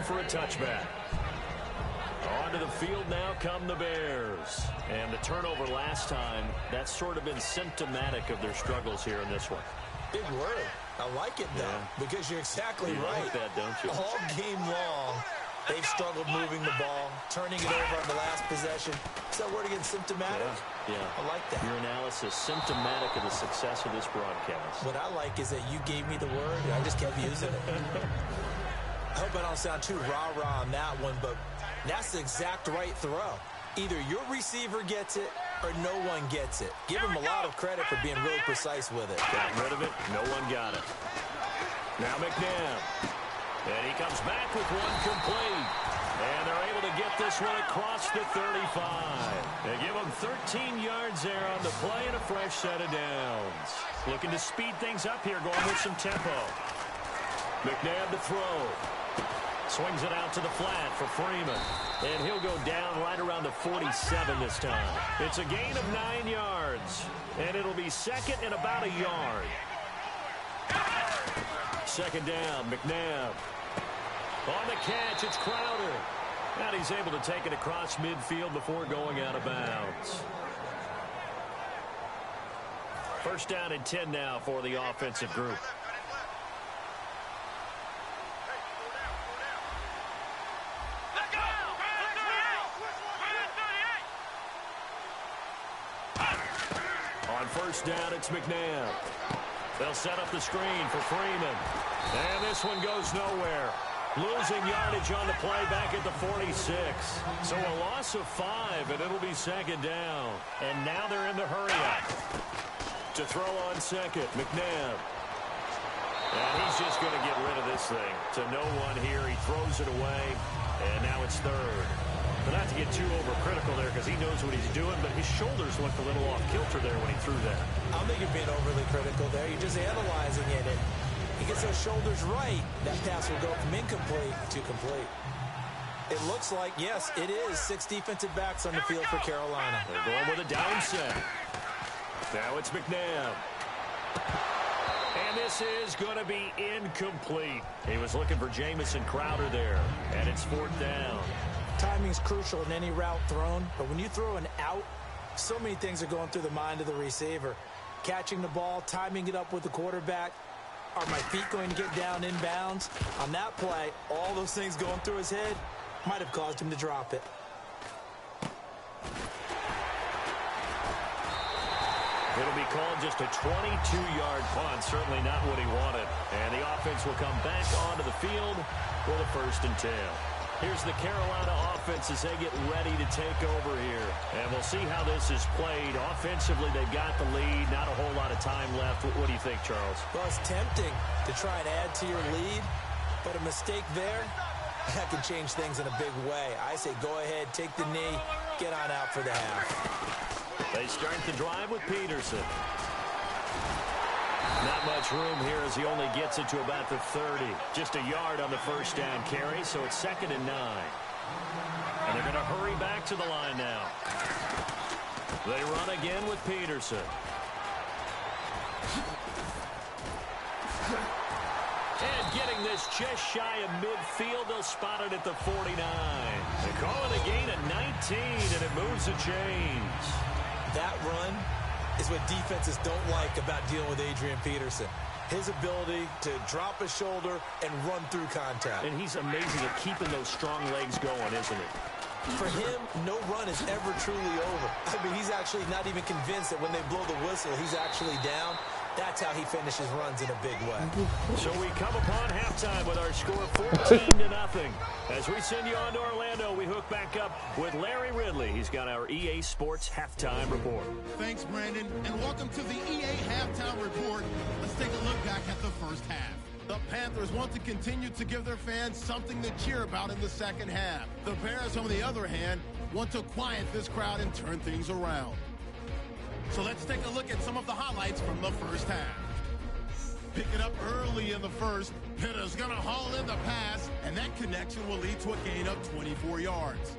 for a touchback. Onto the field now come the Bears. And the turnover last time, that's sort of been symptomatic of their struggles here in this one. Big word. I like it, though, because you're exactly right. You like that, don't you? All game long, they've struggled moving the ball, turning it over on the last possession. Is that word again, symptomatic? Yeah. I like that. Your analysis, symptomatic of the success of this broadcast. What I like is that you gave me the word, and I just kept using it. I hope I don't sound too rah-rah on that one, but that's the exact right throw. Either your receiver gets it or no one gets it. Give him a lot of credit for being really precise with it. Got rid of it. No one got it. Now McNabb. And he comes back with one complete. And they're able to get this one across the 35. They give him 13 yards there on the play and a fresh set of downs. Looking to speed things up here, going with some tempo. McNabb to throw. Swings it out to the flat for Freeman. And he'll go down right around the 47 this time. It's a gain of 9 yards. And it'll be second and about a yard. Second down, McNabb. On the catch, it's Crowder. And he's able to take it across midfield before going out of bounds. First down and 10 now for the offensive group. On first down, it's McNabb. They'll set up the screen for Freeman. And this one goes nowhere. Losing yardage on the play back at the 46. So a loss of 5, and it'll be second down. And now they're in the hurry-up. To throw on second, McNabb. And he's just going to get rid of this thing. To no one here, he throws it away. And now it's third. But not to get too overcritical there because he knows what he's doing, but his shoulders looked a little off kilter there when he threw that. I don't think you're being overly critical there. You're just analyzing it. He gets those shoulders right. That pass will go from incomplete to complete. It looks like, yes, it is 6 defensive backs on the field for Carolina. They're going with a down set. Now it's McNabb. And this is going to be incomplete. He was looking for Jamison Crowder there. And it's fourth down. Timing's crucial in any route thrown, but when you throw an out, so many things are going through the mind of the receiver. Catching the ball, timing it up with the quarterback. Are my feet going to get down inbounds? On that play, all those things going through his head might have caused him to drop it. It'll be called just a 22-yard punt. Certainly not what he wanted. And the offense will come back onto the field for the 1st and 10. Here's the Carolina offense as they get ready to take over here. And we'll see how this is played. Offensively, they've got the lead. Not a whole lot of time left. What do you think, Charles? Well, it's tempting to try and add to your lead, but a mistake there, that can change things in a big way. I say go ahead, take the knee, get on out for the half. They start the drive with Peterson. Not much room here as he only gets it to about the 30. Just a yard on the first down carry, so it's 2nd and 9. And they're going to hurry back to the line now. They run again with Peterson. And getting this just shy of midfield, they'll spot it at the 49. They call it a gain of 19, and it moves the chains. That run is what defenses don't like about dealing with Adrian Peterson. His ability to drop his shoulder and run through contact. And he's amazing at keeping those strong legs going, isn't he? For him, no run is ever truly over. I mean, he's actually not even convinced that when they blow the whistle, he's actually down. That's how he finishes runs in a big way. So we come upon halftime with our score 14-0. As we send you on to Orlando, we hook back up with Larry Ridley. He's got our EA Sports Halftime Report. Thanks, Brandon, and welcome to the EA Halftime Report. Let's take a look back at the first half. The Panthers want to continue to give their fans something to cheer about in the second half. The Bears, on the other hand, want to quiet this crowd and turn things around. So let's take a look at some of the highlights from the first half. Picking up early in the first, Pitter's going to haul in the pass, and that connection will lead to a gain of 24 yards.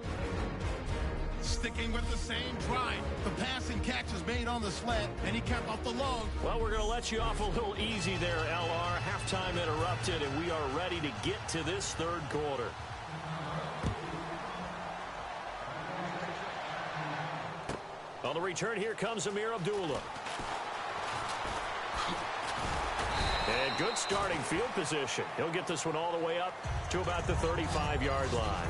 Sticking with the same drive, the passing catch is made on the slant, and he kept off the long. Well, we're going to let you off a little easy there, LR. Halftime interrupted, and we are ready to get to this third quarter. On the return, here comes Amir Abdullah. And good starting field position. He'll get this one all the way up to about the 35-yard line.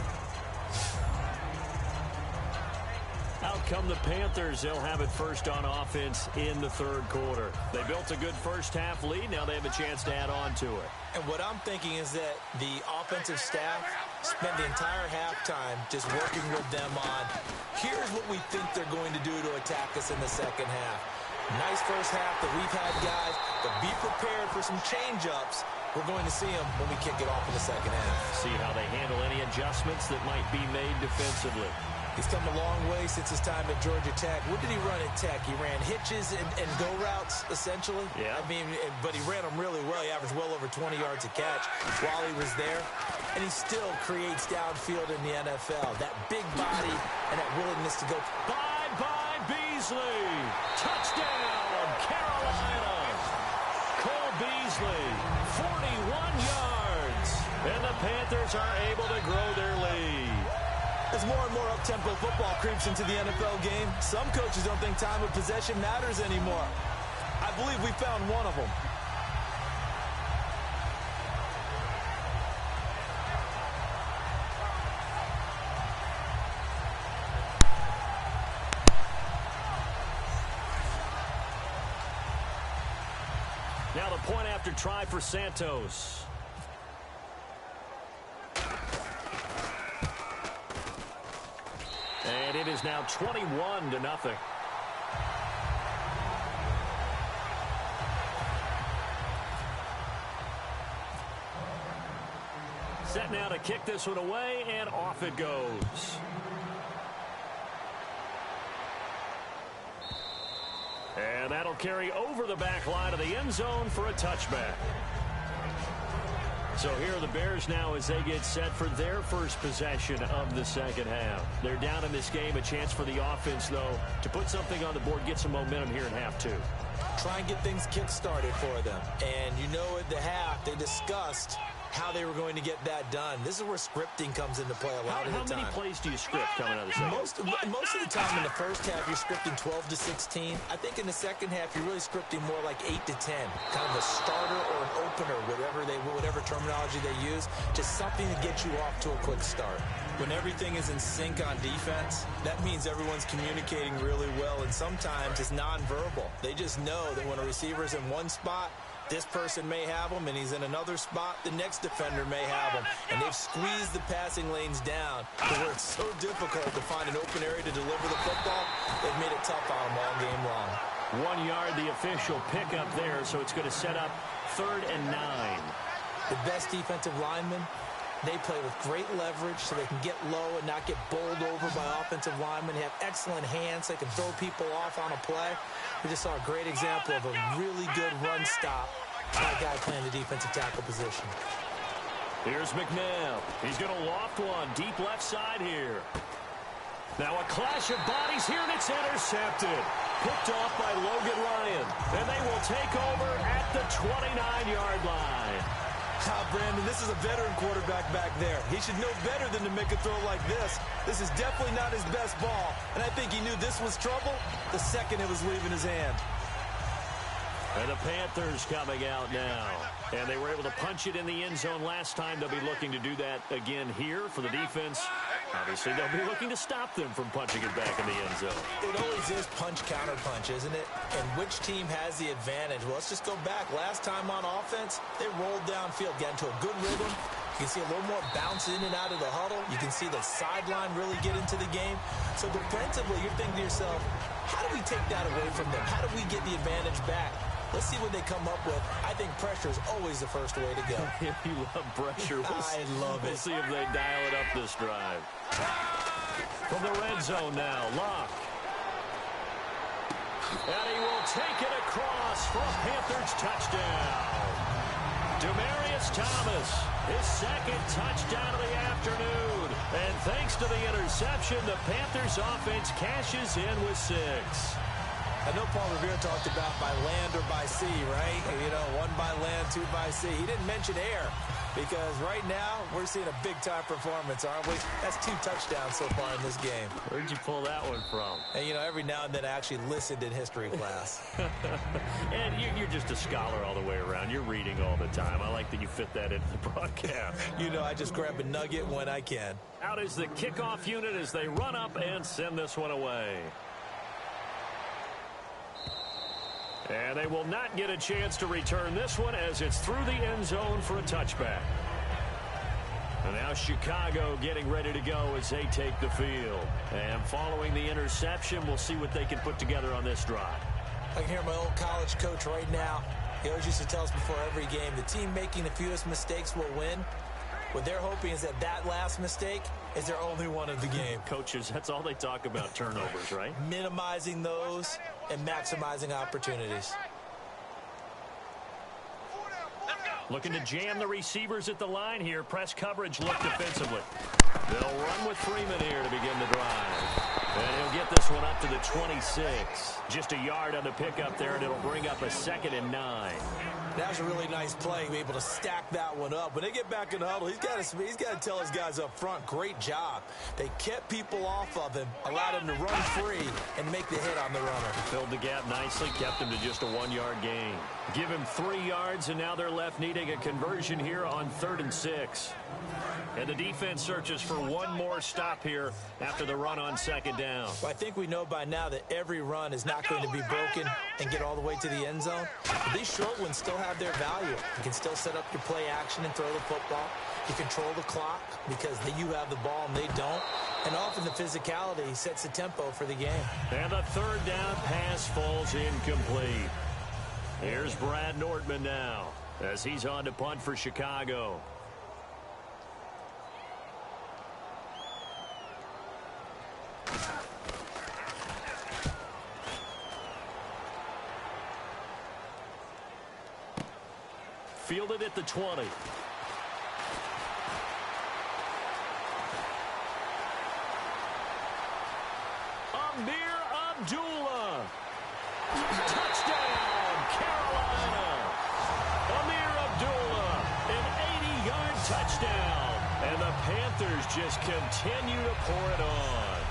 Out come the Panthers. They'll have it first on offense in the third quarter. They built a good first-half lead. Now they have a chance to add on to it. And what I'm thinking is that the offensive staff spent the entire halftime just working with them on, here's what we think they're going to do to attack us in the second half. Nice first half that we've had, guys, but be prepared for some change-ups. We're going to see them when we kick it off in the second half. See how they handle any adjustments that might be made defensively. He's come a long way since his time at Georgia Tech. What did he run at Tech? He ran hitches and go routes, essentially. Yeah. I mean, but he ran them really well. He averaged well over 20 yards a catch while he was there. And he still creates downfield in the NFL. That big body and that willingness to go. Bye-bye, Beasley. Touchdown, Carolina. Cole Beasley, 41 yards. And the Panthers are able to grow their lead. As more and more up-tempo football creeps into the NFL game, some coaches don't think time of possession matters anymore. I believe we found one of them. Now the point after try for Santos. And it is now 21-0. Set now to kick this one away, and off it goes. And that'll carry over the back line of the end zone for a touchback. So here are the Bears now as they get set for their first possession of the second half. They're down in this game. A chance for the offense, though, to put something on the board, get some momentum here in half two. Try and get things kick-started for them. And you know at the half, they discussed how they were going to get that done. This is where scripting comes into play a lot of the time. How many plays do you script coming out of the second? Most of the time in the first half, you're scripting 12 to 16. I think in the second half, you're really scripting more like 8 to 10. Kind of a starter or an opener, whatever terminology they use. Just something to get you off to a quick start. When everything is in sync on defense, that means everyone's communicating really well, and sometimes it's nonverbal. They just know that when a receiver's in one spot, this person may have him, and he's in another spot. The next defender may have him. And they've squeezed the passing lanes down to where it's so difficult to find an open area to deliver the football. They've made it tough on them all game long. 1 yard, the official pickup there, so it's going to set up 3rd and 9. The best defensive linemen, they play with great leverage so they can get low and not get bowled over by offensive linemen. They have excellent hands. They can throw people off on a play. We just saw a great example of a really good run stop by a guy playing the defensive tackle position. Here's McNabb. He's going to loft one deep left side here. Now a clash of bodies here, and it's intercepted. Picked off by Logan Ryan. And they will take over at the 29-yard line. Brandon, this is a veteran quarterback back there. He should know better than to make a throw like this. This is definitely not his best ball, and I think he knew this was trouble the second it was leaving his hand. And the Panthers coming out now. And they were able to punch it in the end zone last time. They'll be looking to do that again here for the defense. Obviously, they'll be looking to stop them from punching it back in the end zone. It always is punch-counter-punch, isn't it? And which team has the advantage? Well, let's just go back. Last time on offense, they rolled downfield, got into a good rhythm. You can see a little more bounce in and out of the huddle. You can see the sideline really get into the game. So defensively, you're thinking to yourself, how do we take that away from them? How do we get the advantage back? Let's see what they come up with. I think pressure is always the first way to go. You love pressure. I love it. We'll see if they dial it up this drive. From the red zone now, Locke. And he will take it across for a Panthers touchdown. Demaryius Thomas, his second touchdown of the afternoon. And thanks to the interception, the Panthers offense cashes in with 6. I know Paul Revere talked about by land or by sea, right? You know, 1 by land, 2 by sea. He didn't mention air. Because right now, we're seeing a big-time performance, aren't we? That's 2 touchdowns so far in this game. Where'd you pull that one from? And, you know, every now and then I actually listened in history class. And you're just a scholar all the way around. You're reading all the time. I like that you fit that into the broadcast. You know, I just grab a nugget when I can. Out is the kickoff unit as they run up and send this one away. And they will not get a chance to return this one as it's through the end zone for a touchback. And now Chicago getting ready to go as they take the field. And following the interception, we'll see what they can put together on this drive. I can hear my old college coach right now. He always used to tell us before every game, the team making the fewest mistakes will win. What they're hoping is that last mistake is their only one of the game. Coaches, that's all they talk about, turnovers, right? Minimizing those and maximizing opportunities. Looking to jam the receivers at the line here. Press coverage look defensively. They'll run with Freeman here to begin the drive. And he'll get this one up to the 26. Just a yard on the pickup there, and it'll bring up a 2nd and 9. That was a really nice play, be able to stack that one up. When they get back in the huddle, he's got to tell his guys up front, great job. They kept people off of him, allowed him to run free, and make the hit on the runner. Filled the gap nicely, kept him to just a 1-yard gain. Give him 3 yards, and now they're left needing a conversion here on 3rd and 6. And the defense searches for one more stop here after the run on 2nd down. Well, I think we know by now that every run is not going to be broken and get all the way to the end zone. But these short ones still have their value. You can still set up your play action and throw the football. You control the clock because you have the ball and they don't. And often the physicality sets the tempo for the game. And the 3rd down pass falls incomplete. Here's Brad Nordman now as he's on to punt for Chicago. Fielded at the 20. Amir Abdullah. Touchdown, Carolina. Amir Abdullah, an 80-yard touchdown. And the Panthers just continue to pour it on.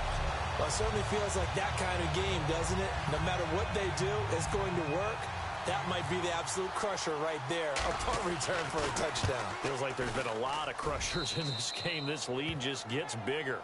Well, it certainly feels like that kind of game, doesn't it? No matter what they do, it's going to work. That might be the absolute crusher right there. A punt return for a touchdown. Feels like there's been a lot of crushers in this game. This lead just gets bigger.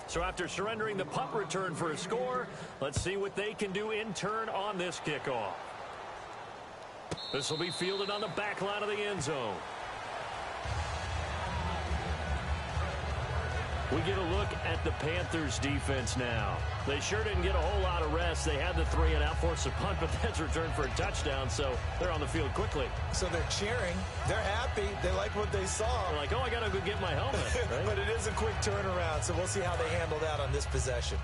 So after surrendering the punt return for a score, let's see what they can do in turn on this kickoff. This will be fielded on the back line of the end zone. We get a look at the Panthers defense now. They sure didn't get a whole lot of rest. They had the 3 and out, forced a punt, but that's returned for a touchdown, so they're on the field quickly. So they're cheering. They're happy. They like what they saw. They're like, oh, I got to go get my helmet. Right? But it is a quick turnaround, so we'll see how they handle that on this possession.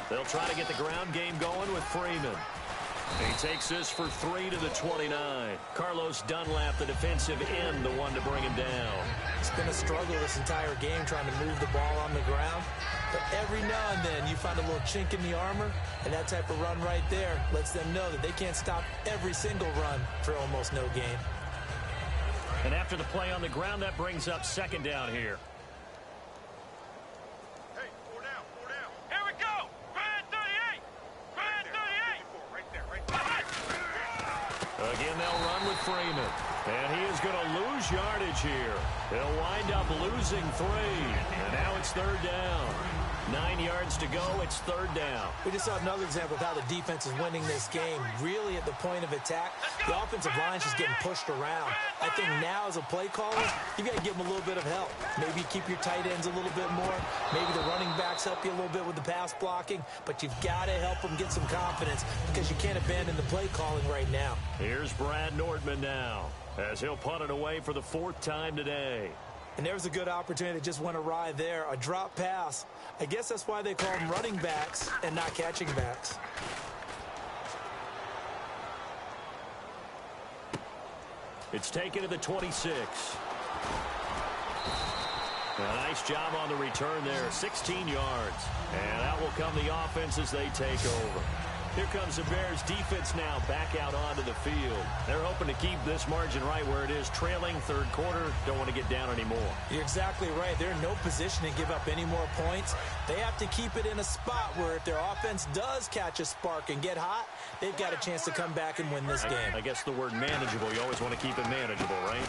They'll try to get the ground game going with Freeman. He takes this for 3 to the 29. Carlos Dunlap, the defensive end, the one to bring him down. It's been a struggle this entire game trying to move the ball on the ground. But every now and then you find a little chink in the armor, and that type of run right there lets them know that they can't stop every single run for almost no gain. And after the play on the ground, that brings up 2nd down here. Again, they'll run with Freeman. And he is going to lose yardage here. They'll wind up losing 3. And now it's 3rd down. 9 yards to go. It's 3rd down. We just saw another example of how the defense is winning this game. Really at the point of attack, the offensive line is just getting pushed around. I think now as a play caller, you got to give them a little bit of help. Maybe keep your tight ends a little bit more. Maybe the running backs help you a little bit with the pass blocking. But you've got to help them get some confidence because you can't abandon the play calling right now. Here's Brad Nordman now as he'll punt it away for the 4th time today. And there was a good opportunity that just went awry there. A drop pass. I guess that's why they call them running backs and not catching backs. It's taken to the 26. A nice job on the return there, 16 yards. And that will come the offense as they take over. Here comes the Bears defense now back out onto the field. They're hoping to keep this margin right where it is, trailing third quarter. Don't want to get down anymore. You're exactly right. They're in no position to give up any more points. They have to keep it in a spot where if their offense does catch a spark and get hot, they've got a chance to come back and win this game. I guess the word manageable, you always want to keep it manageable, right?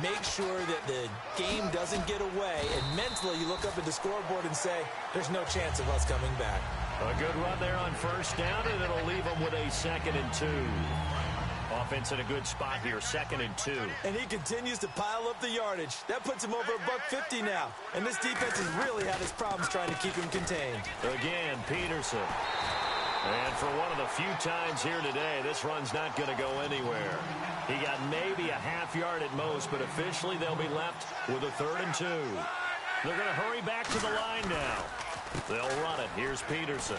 Make sure that the game doesn't get away, and mentally you look up at the scoreboard and say, there's no chance of us coming back. A good run there on first down, and it'll leave them with a 2nd and 2. Offense in a good spot here, 2nd and 2. And he continues to pile up the yardage. That puts him over $150 now. And this defense has really had its problems trying to keep him contained. Again, Peterson. And for one of the few times here today, this run's not going to go anywhere. He got maybe a half yard at most, but officially they'll be left with a 3rd and 2. They're going to hurry back to the line now. They'll run it. Here's Peterson.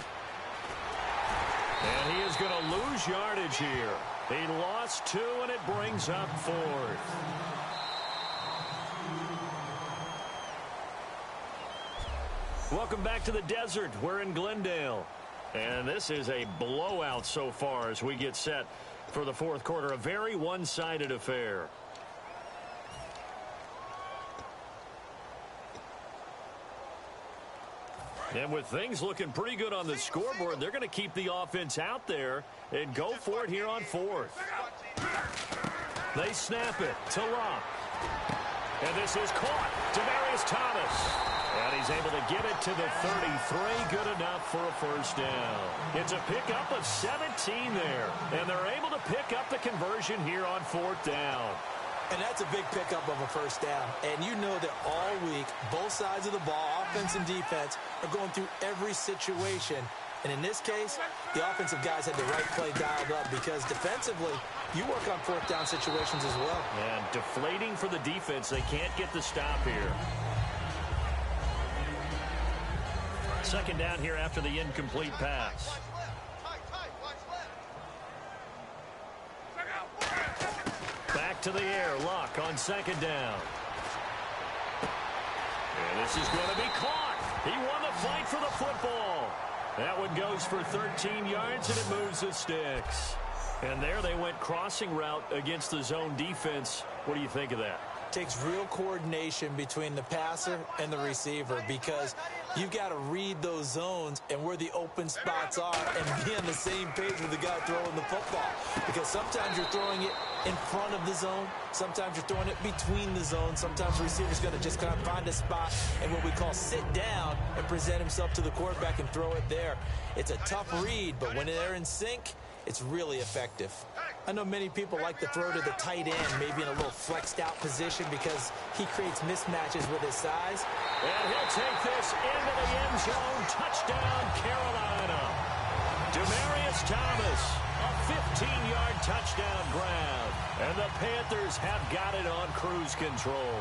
And he is going to lose yardage here. He lost 2, and it brings up 4th. Welcome back to the desert. We're in Glendale. And this is a blowout so far as we get set for the 4th quarter. A very one-sided affair. And with things looking pretty good on the scoreboard, they're going to keep the offense out there and go for it here on 4th. They snap it to Locke. And this is caught. Demaryius Thomas. And he's able to get it to the 33. Good enough for a first down. It's a pickup of 17 there. And they're able to pick up the conversion here on 4th down. And that's a big pickup of a first down. And you know that all week, both sides of the ball, offense and defense, are going through every situation. And in this case, the offensive guys had the right play dialed up because defensively, you work on 4th down situations as well. And deflating for the defense. They can't get the stop here. 2nd down here after the incomplete pass. Back to the air. Locke on 2nd down. And this is going to be caught. He won the fight for the football. That one goes for 13 yards, and it moves the sticks. And there they went crossing route against the zone defense. What do you think of that? Takes real coordination between the passer and the receiver because you've got to read those zones and where the open spots are and be on the same page with the guy throwing the football. Because sometimes you're throwing it in front of the zone. Sometimes you're throwing it between the zones. Sometimes the receiver's going to just kind of find a spot and what we call sit down and present himself to the quarterback and throw it there. It's a tough read, but when they're in sync, it's really effective. I know many people like to throw to the tight end, maybe in a little flexed out position because he creates mismatches with his size. And he'll take this into the end zone. Touchdown, Carolina. Demaryius Thomas, a 15-yard touchdown grab. And the Panthers have got it on cruise control.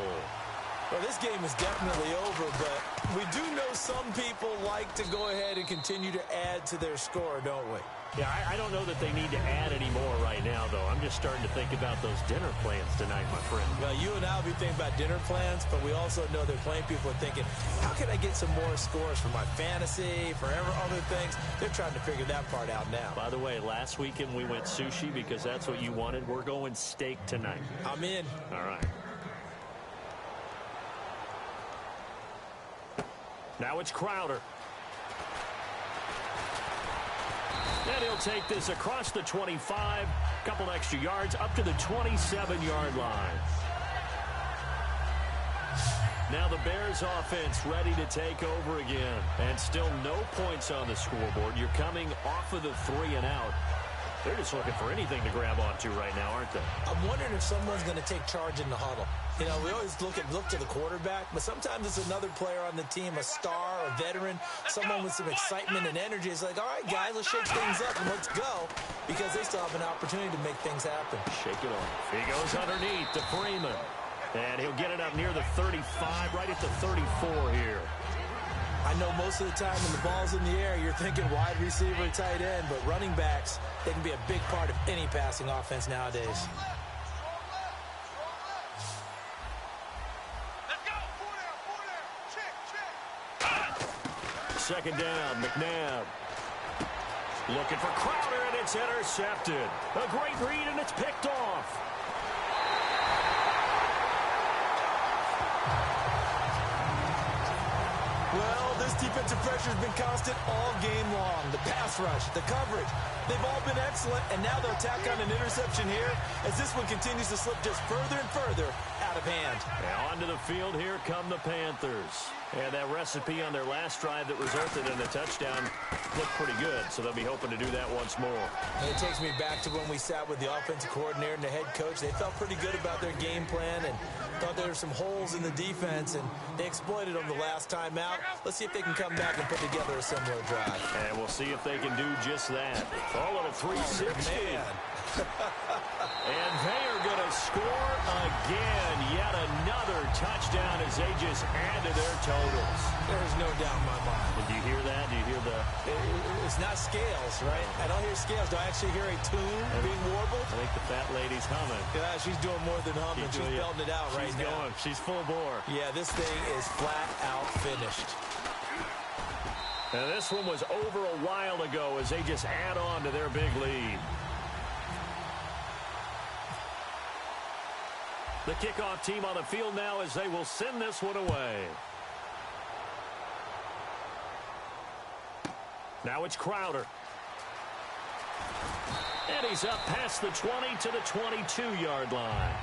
Well, this game is definitely over, but we do know some people like to go ahead and continue to add to their score, don't we? Yeah, I don't know that they need to add any more right now, though. I'm just starting to think about those dinner plans tonight, my friend. Well, you and I will be thinking about dinner plans, but we also know that plenty of people are thinking, how can I get some more scores for my fantasy, for other things? They're trying to figure that part out now. By the way, last weekend we went sushi because that's what you wanted. We're going steak tonight. I'm in. All right. Now it's Crowder. And he'll take this across the 25, couple extra yards, up to the 27-yard line. Now the Bears offense ready to take over again. And still no points on the scoreboard. You're coming off of the 3 and out. They're just looking for anything to grab onto right now, aren't they? I'm wondering if someone's going to take charge in the huddle. You know, we always look to the quarterback, but sometimes it's another player on the team, a star, a veteran, someone with some excitement and energy. It's like, all right, guys, let's shake things up and let's go, because they still have an opportunity to make things happen. Shake it off. He goes underneath to Freeman. And he'll get it up near the 35, right at the 34 here. I know most of the time when the ball's in the air, you're thinking wide receiver, tight end, but running backs, they can be a big part of any passing offense nowadays. Let's go. Four down. Check. Second down, McNabb. Looking for Crowder, and it's intercepted. A great read, and it's picked off. Well, this defensive pressure has been constant all game long. The pass rush, the coverage, they've all been excellent, and now they'll tack on an interception here as this one continues to slip just further and further out of hand. And onto the field here come the Panthers. And that recipe on their last drive that resulted in a touchdown looked pretty good, so they'll be hoping to do that once more. And it takes me back to when we sat with the offensive coordinator and the head coach. They felt pretty good about their game plan and thought there were some holes in the defense, and they exploited them the last time out. Let's see if they can come back and put together a similar drive. And we'll see if they can do just that. A little 360. And they are going to score again. Yet another touchdown as they just add to their totals. There's no doubt in my mind. Do you hear that? Do you hear the... It's not scales, right? I don't hear scales. Do I actually hear a tune being warbled? I think the fat lady's humming. Yeah, she's doing more than humming. She's belting it out right now. She's going. She's full bore. Yeah, this thing is flat out finished. And this one was over a while ago as they just add on to their big lead. The kickoff team on the field now as they will send this one away. Now it's Crowder. And he's up past the 20 to the 22-yard line.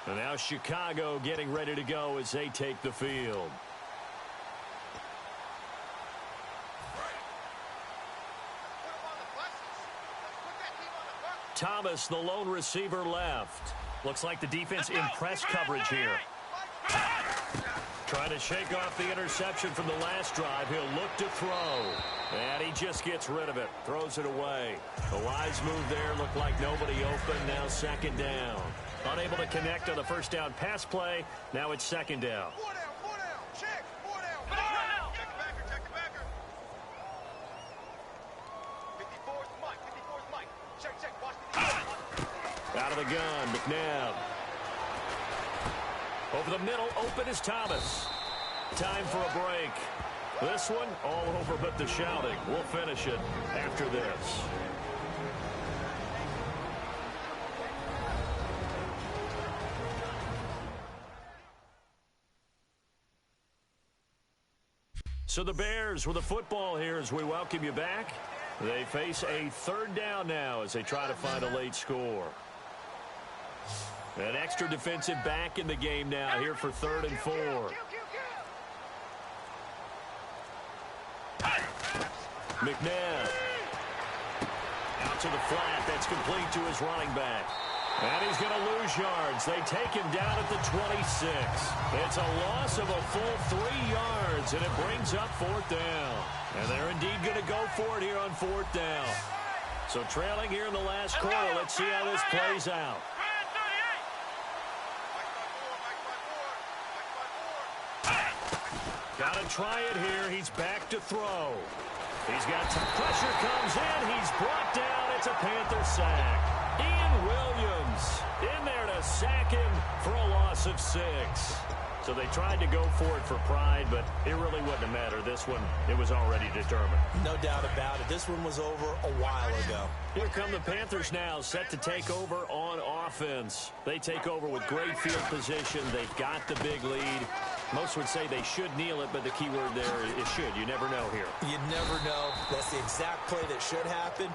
And now Chicago getting ready to go as they take the field. Thomas, the lone receiver, left. Looks like the defense in press coverage here. Trying to shake off the interception from the last drive. He'll look to throw. And he just gets rid of it. Throws it away. A wise move there. Looked like nobody open. Now second down. Unable to connect on the first down pass play. Now it's second down. 4 down, 4 down. Check, 4 down. Check the backer, check the backer. 54's Mike, 54's Mike. Check, watch the Out of the gun, McNabb. Over the middle, open is Thomas. Time for a break. This one, all over but the shouting. We'll finish it after this. So the Bears with the football here as we welcome you back. They face a third down now as they try to find a late score. An extra defensive back in the game now here for 3rd and 4. McNabb. Out to the flat. That's complete to his running back. And he's going to lose yards. They take him down at the 26. It's a loss of a full 3 yards, and it brings up 4th down. And they're indeed going to go for it here on 4th down. So trailing here in the last quarter. Let's see how this plays out. Got to try it here. He's back to throw. He's got pressure comes in. He's brought down. It's a Panther sack. Ian Williams in there to sack him for a loss of 6. So they tried to go for it for pride, but it really wouldn't have mattered. This one, it was already determined. No doubt about it. This one was over a while ago. Here come the Panthers now, set to take over on offense. They take over with great field position. They've got the big lead. Most would say they should kneel it, but the key word there is should. You never know here. You never know. That's the exact play that should happen.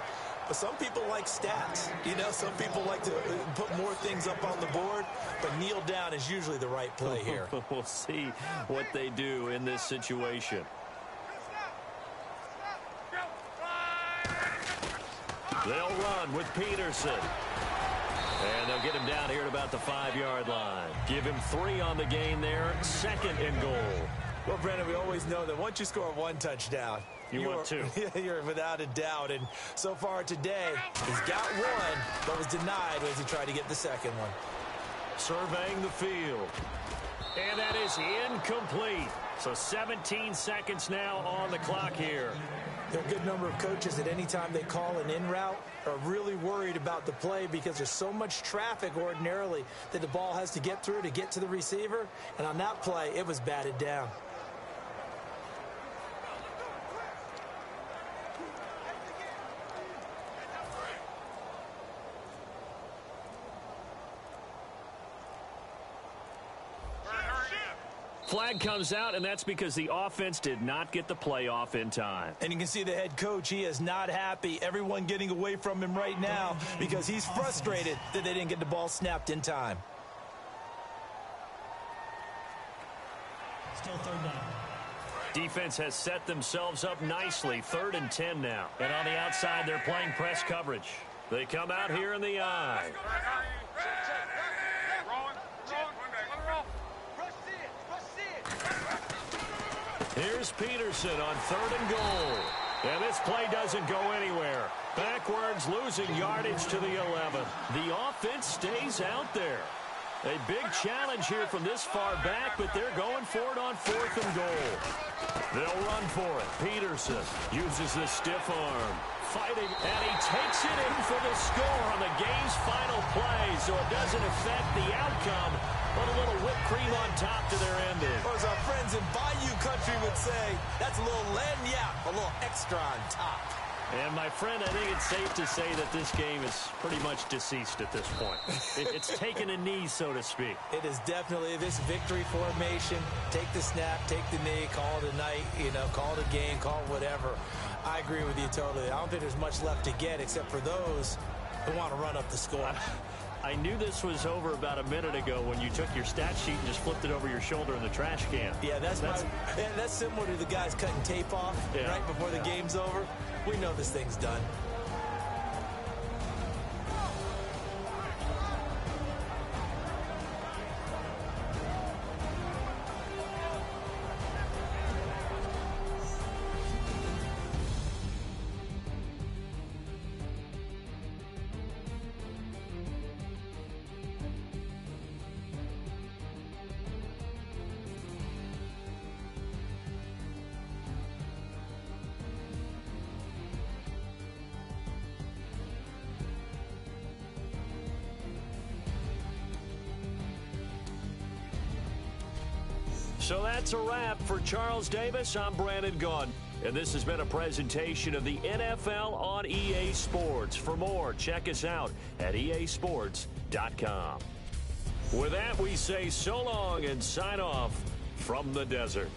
But some people like stats. You know, some people like to put more things up on the board, but kneel down is usually the right play here. We'll see what they do in this situation. They'll run with Peterson. And they'll get him down here at about the 5-yard line. Give him 3 on the gain there. 2nd and goal. Well, Brendan, we always know that once you score 1 touchdown, you want 2. You're without a doubt. And so far today, he's got 1, but was denied as he tried to get the 2nd one. Surveying the field. And that is incomplete. So 17 seconds now on the clock here. There are a good number of coaches that any time they call an in route are really worried about the play because there's so much traffic ordinarily that the ball has to get through to get to the receiver. And on that play, it was batted down. Flag comes out, and that's because the offense did not get the play off in time. And you can see the head coach, he is not happy. Everyone getting away from him right now because he's frustrated that they didn't get the ball snapped in time. Still 3rd down. Defense has set themselves up nicely. 3rd and 10 now. And on the outside, they're playing press coverage. They come out here in the eye. Here's Peterson on 3rd and goal. And this play doesn't go anywhere. Backwards, losing yardage to the 11. The offense stays out there. A big challenge here from this far back, but they're going for it on 4th and goal. They'll run for it. Peterson uses the stiff arm. Fighting, and he takes it in for the score on the game's final play, so it doesn't affect the outcome, but a little whipped cream on top to their ending. Or as our friends in Bayou Country would say, that's a little lagniappe, a little extra on top. And, my friend, I think it's safe to say that this game is pretty much deceased at this point. It's taken a knee, so to speak. It is definitely this victory formation. Take the snap, take the knee, call it a night, call it a game, call it whatever. I agree with you totally. I don't think there's much left to get except for those who want to run up the score. I knew this was over about a minute ago when you took your stat sheet and just flipped it over your shoulder in the trash can. Yeah, that's similar to the guys cutting tape off right before the game's over. We know this thing's done. So that's a wrap. For Charles Davis, I'm Brandon Gaudin. And this has been a presentation of the NFL on EA Sports. For more, check us out at easports.com. With that, we say so long and sign off from the desert.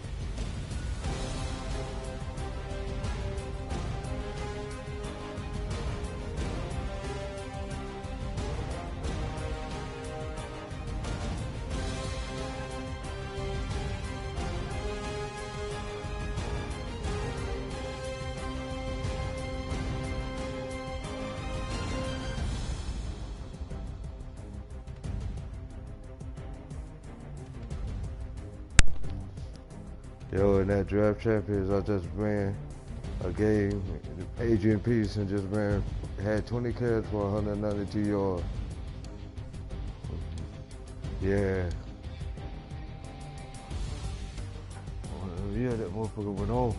Yo, in that draft champions, I just ran a game. Adrian Peterson just had 20 carries for 192 yards. Yeah. Yeah, that motherfucker went on.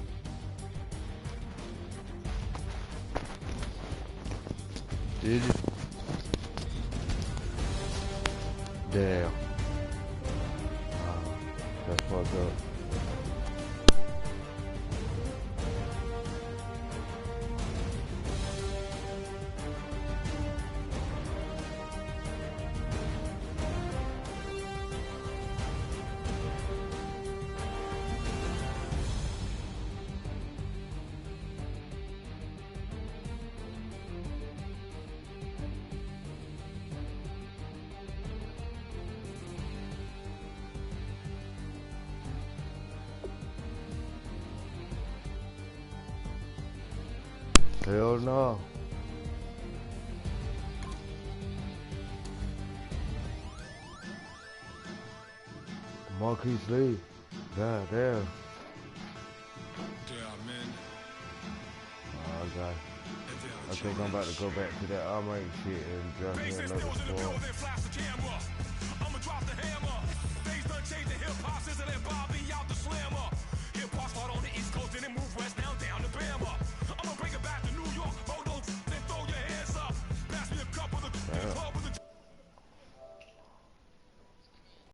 Did you? Damn. That's fucked up. Hell no. Marquise Lee. God damn. Yeah, man. Oh, God. I think I'm about to go back to that armory shit and draft me another squad.